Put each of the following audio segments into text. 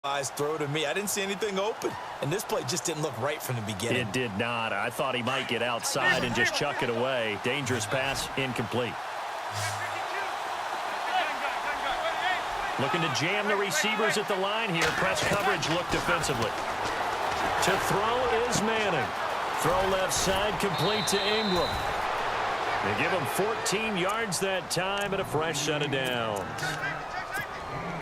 Eyes throw to me. I didn't see anything open, and this play just didn't look right from the beginning. It did not. I thought he might get outside and just chuck it away. Dangerous pass, incomplete. Looking to jam the receivers at the line here. Press coverage look defensively. To throw is Manning. Throw left side, complete to Ingram. They give him 14 yards that time and a fresh set of downs.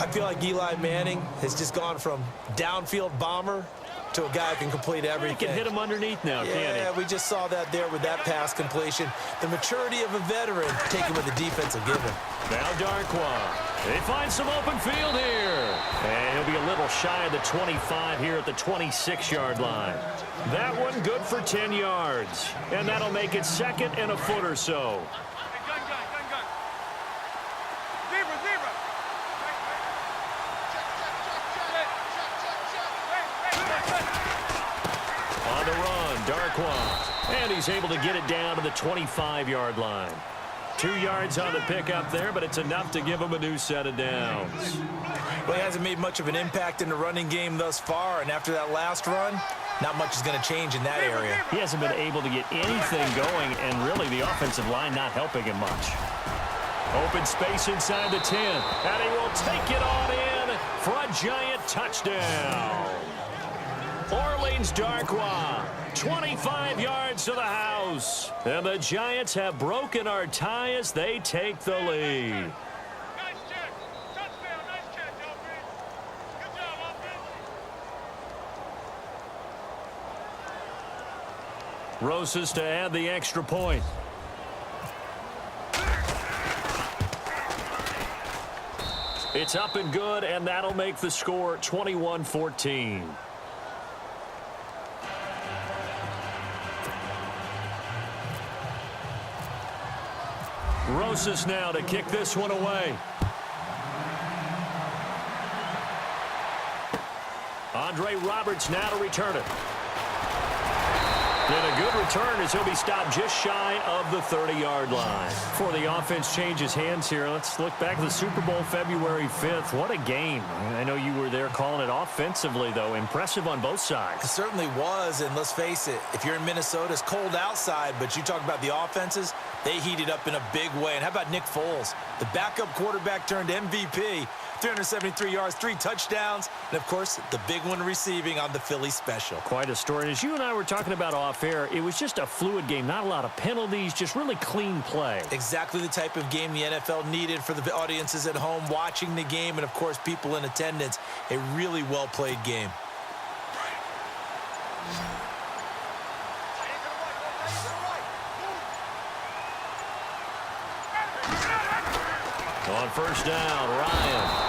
I feel like Eli Manning has just gone from downfield bomber to a guy who can complete everything. He can hit him underneath now, can't he? Yeah, we just saw that there with that pass completion. The maturity of a veteran taken with the defense will give him. Now Darkwa. They find some open field here. And he'll be a little shy of the 25 here at the 26-yard line. That one good for 10 yards. And that'll make it second and a foot or so. On the run, Darkwa. And he's able to get it down to the 25-yard line. 2 yards on the pickup there, but it's enough to give him a new set of downs. Well, he hasn't made much of an impact in the running game thus far, and after that last run, not much is going to change in that area. He hasn't been able to get anything going, and really the offensive line not helping him much. Open space inside the 10, and he will take it on in for a giant touchdown. Orleans Darkwa, 25 yards to the house. And the Giants have broken our tie as they take the lead. Rosas to add the extra point. It's up and good, and that'll make the score 21-14. Rosas now to kick this one away. Andre Roberts now to return it. And a good return as he'll be stopped just shy of the 30-yard line. Before the offense changes hands here, let's look back at the Super Bowl February 5th. What a game. I know you were there calling it offensively, though. Impressive on both sides. It certainly was, and let's face it, if you're in Minnesota, it's cold outside, but you talk about the offenses, they heated up in a big way. And how about Nick Foles? The backup quarterback turned MVP, 373 yards, 3 touchdowns, and, of course, the big one receiving on the Philly special. Quite a story. And as you and I were talking about off air, it was just a fluid game, not a lot of penalties, just really clean play. Exactly the type of game the NFL needed for the audiences at home watching the game and, of course, people in attendance. A really well-played game. On first down, Ryan.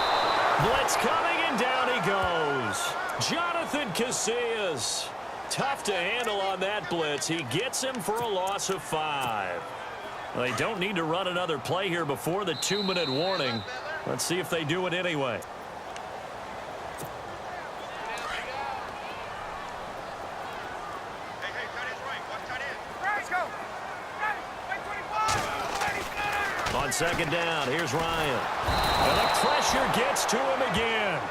Blitz coming, and down he goes. Jonathan Casillas. Tough to handle on that blitz. He gets him for a loss of 5. Well, they don't need to run another play here before the 2-minute warning. Let's see if they do it anyway. On second down, here's Ryan. And the pressure gets to him again.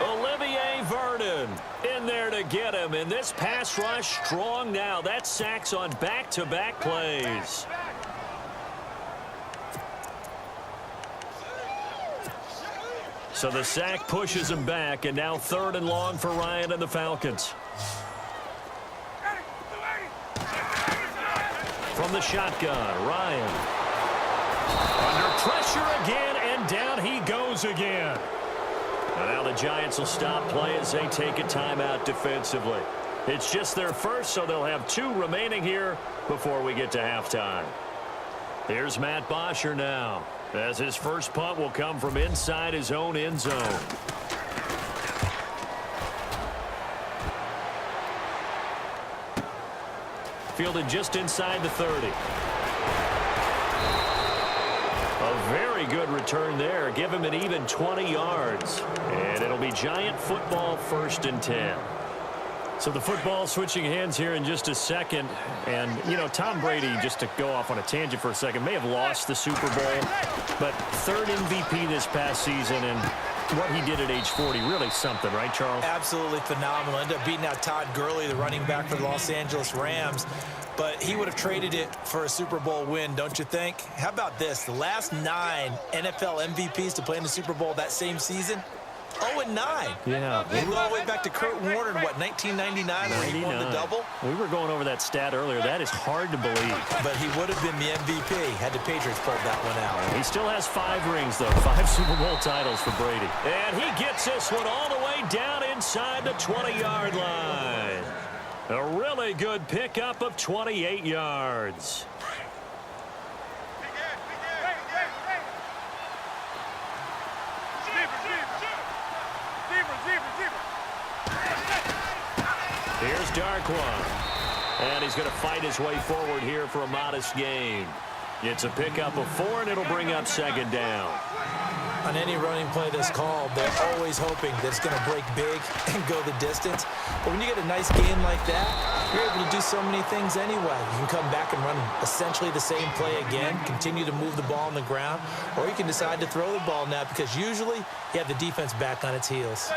Olivier Vernon in there to get him. And this pass rush strong now. That's sacks on back-to-back plays. So the sack pushes him back, and now 3rd and long for Ryan and the Falcons. From the shotgun, Ryan. Under pressure again, and down he goes again. And now the Giants will stop play as they take a timeout defensively. It's just their first, so they'll have 2 remaining here before we get to halftime. Here's Matt Bosher now, as his first punt will come from inside his own end zone. Fielded just inside the 30. A very good return there. Give him an even 20 yards. And it'll be Giant football, 1st and 10. So the football switching hands here in just a second. And, you know, Tom Brady, just to go off on a tangent for a second, may have lost the Super Bowl, but 3rd MVP this past season. And What he did at age 40, really something, right, Charles? Absolutely phenomenal. Ended up beating out Todd Gurley, the running back for the Los Angeles Rams. But he would have traded it for a Super Bowl win, don't you think? How about this? The last 9 NFL MVPs to play in the Super Bowl that same season, 0-9. Yeah. We go all the way back to Kurt Warner in, what, 1999 where he won the double? We were going over that stat earlier. That is hard to believe. But he would have been the MVP had the Patriots pulled that one out. He still has 5 rings, though. 5 Super Bowl titles for Brady. And he gets this one all the way down inside the 20-yard line. A really good pickup of 28 yards. Here's Darkwan. And he's going to fight his way forward here for a modest gain. It's a pickup of 4, and it'll bring up 2nd down. On any running play that's called, they're always hoping that it's going to break big and go the distance. But when you get a nice gain like that, you're able to do so many things anyway. You can come back and run essentially the same play again, continue to move the ball on the ground, or you can decide to throw the ball now because usually you have the defense back on its heels.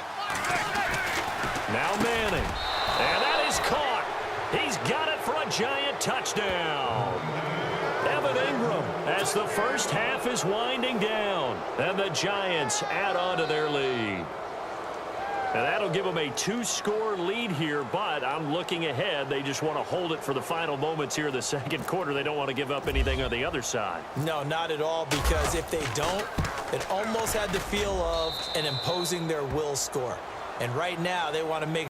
Now Manning. And that is caught. He's got it for a Giant touchdown. Evan Ingram as the first half is winding down. And the Giants add on to their lead. And that'll give them a 2-score lead here, but I'm looking ahead. They just want to hold it for the final moments here in the second quarter. They don't want to give up anything on the other side. No, not at all, because if they don't, it almost had the feel of an imposing their will score. And right now, they want to make